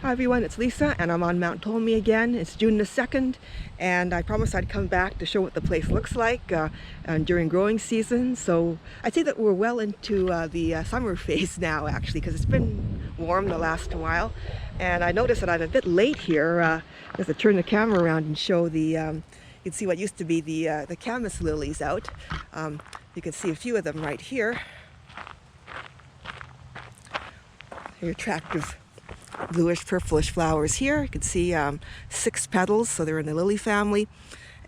Hi everyone, it's Lisa and I'm on Mount Tolmie again. It's June the 2nd and I promised I'd come back to show what the place looks like during growing season. So I'd say that we're well into the summer phase now actually, because it's been warm the last while. And I noticed that I'm a bit late here. As I turn the camera around and show the, you can see what used to be the camas lilies out. You can see a few of them right here. They're attractive bluish purplish flowers here. You can see 6 petals, so they're in the lily family.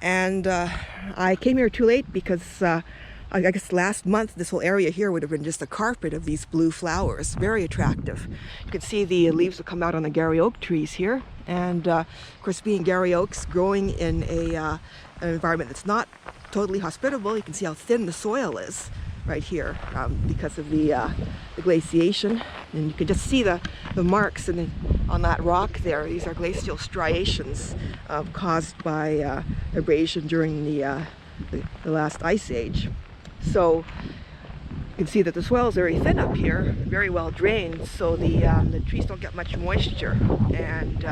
And I came here too late because I guess last month this whole area here would have been just a carpet of these blue flowers. Very attractive. You can see the leaves will come out on the Garry Oak trees here. And of course, being Garry Oaks, growing in an environment that's not totally hospitable, you can see how thin the soil is right here because of the glaciation. And you can just see the marks on that rock there. These are glacial striations caused by abrasion during the last ice age. So you can see that the soil is very thin up here, very well drained, so the trees don't get much moisture, and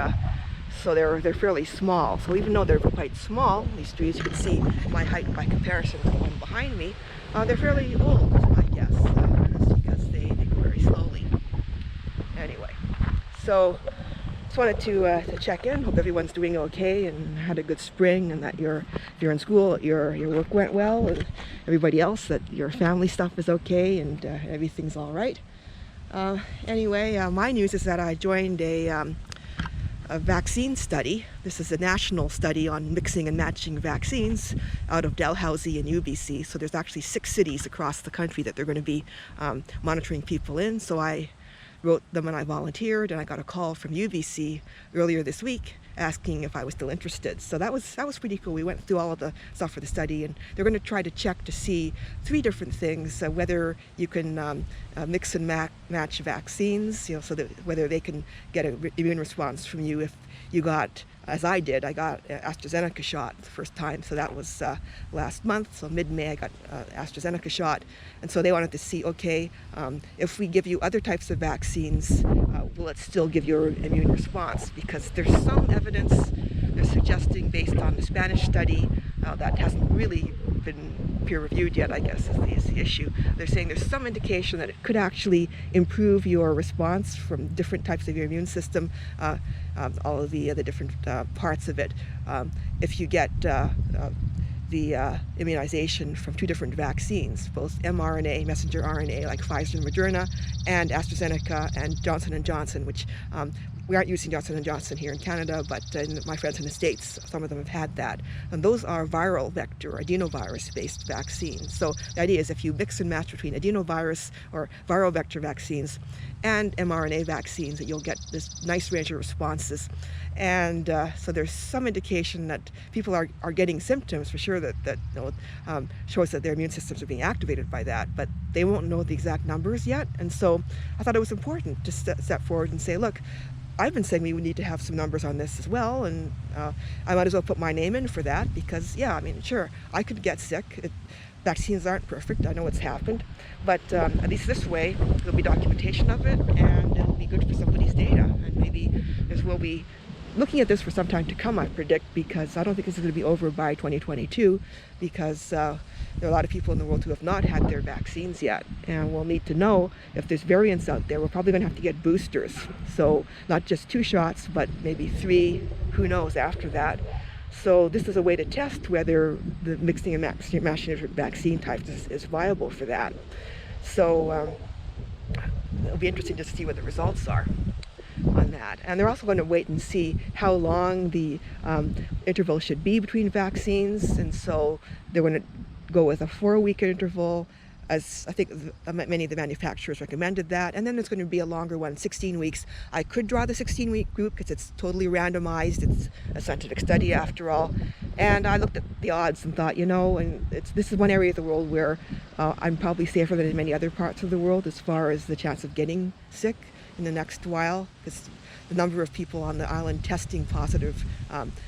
so they're fairly small. So even though they're quite small, these trees, you can see my height by comparison to the one behind me, they're fairly old, I guess, just because they grow very slowly. Anyway, so just wanted to check in. Hope everyone's doing okay and had a good spring, and that if you're in school, your work went well, and everybody else, that your family stuff is okay and everything's all right. Anyway, my news is that I joined a vaccine study. This is a national study on mixing and matching vaccines out of Dalhousie and UBC. So there's actually 6 cities across the country that they're going to be monitoring people in. So I wrote them and I volunteered, and I got a call from UBC earlier this week asking if I was still interested. So that was pretty cool. We went through all of the stuff for the study, and they're going to try to check to see 3 different things: whether you can mix and match vaccines, so that whether they can get an immune response from you if you got, as I did, I got an AstraZeneca shot the first time. So that was last month. So mid-May I got AstraZeneca shot, and so they wanted to see, okay, if we give you other types of vaccines, will it still give you an immune response? Because there's some evidence they're suggesting, based on the Spanish study that hasn't really been peer-reviewed yet, I guess is the issue. They're saying there's some indication that it could actually improve your response from different types of your immune system, all of the different parts of it, if you get the immunization from 2 different vaccines, both mRNA, messenger RNA, like Pfizer and Moderna, and AstraZeneca and Johnson & Johnson, which we aren't using Johnson & Johnson here in Canada, but my friends in the States, some of them have had that. And those are viral vector, adenovirus-based vaccines. So the idea is if you mix and match between adenovirus or viral vector vaccines and mRNA vaccines, that you'll get this nice range of responses. And so there's some indication that people are getting symptoms, for sure, that shows that their immune systems are being activated by that, but they won't know the exact numbers yet. And so I thought it was important to step forward and say, look, I've been saying we would need to have some numbers on this as well, and I might as well put my name in for that, because yeah, I mean, sure, I could get sick. Vaccines aren't perfect, I know it's happened, but at least this way there'll be documentation of it, and it'll be good for somebody's data, and maybe we'll be looking at this for some time to come, I predict, because I don't think this is going to be over by 2022, because there are a lot of people in the world who have not had their vaccines yet, and we'll need to know if there's variants out there. We're probably going to have to get boosters, so not just 2 shots, but maybe 3, who knows after that. So this is a way to test whether the mixing and matching different vaccine types is viable for that. So it'll be interesting to see what the results are on that. And they're also going to wait and see how long the interval should be between vaccines, and so they're going to go with a 4-week interval, as I think many of the manufacturers recommended that, and then there's going to be a longer one, 16 weeks. I could draw the 16-week group because it's totally randomized. It's a scientific study after all, and I looked at the odds and thought, and this is one area of the world where I'm probably safer than in many other parts of the world as far as the chance of getting sick in the next while, because the number of people on the island testing positive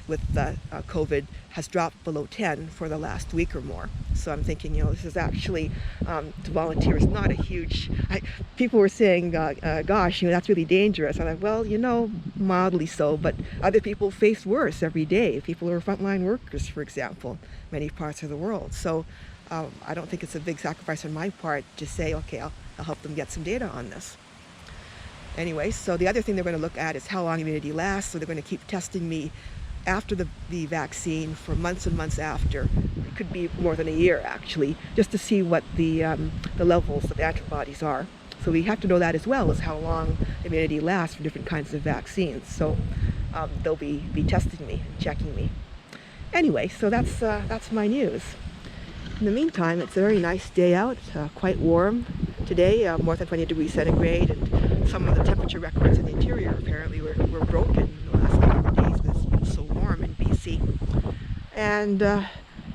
with COVID has dropped below 10 for the last week or more. So I'm thinking, this is actually, to volunteers, not a huge, people were saying, gosh, that's really dangerous. I'm like, well, mildly so, but other people face worse every day. People who are frontline workers, for example, many parts of the world. So I don't think it's a big sacrifice on my part to say, okay, I'll help them get some data on this. Anyway, so the other thing they're going to look at is how long immunity lasts. So they're going to keep testing me after the vaccine for months and months after. It could be more than a year, actually, just to see what the levels of antibodies are. So we have to know that as well, as how long immunity lasts for different kinds of vaccines. So they'll be testing me and checking me. Anyway, so that's my news. In the meantime, it's a very nice day out, quite warm today, more than 20 degrees centigrade, and some of the temperature records in the interior apparently were broken in the last couple of days because it's been so warm in BC. And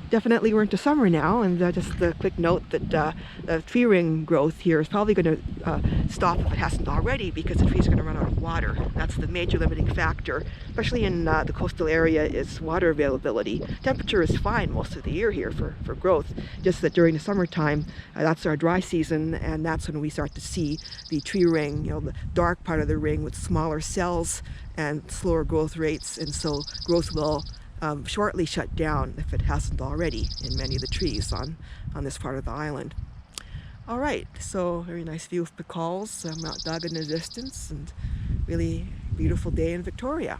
definitely we're into summer now, and just a quick note that the tree ring growth here is probably going to stop if it hasn't already, because the trees are going to run out of water. That's the major limiting factor, especially in the coastal area, is water availability. Temperature is fine most of the year here for growth, just that during the summertime, that's our dry season, and that's when we start to see the tree ring, the dark part of the ring with smaller cells and slower growth rates, and so growth will shortly shut down, if it hasn't already, in many of the trees on this part of the island. All right, so very nice view of Picalls, Mount Doug in the distance, and really beautiful day in Victoria.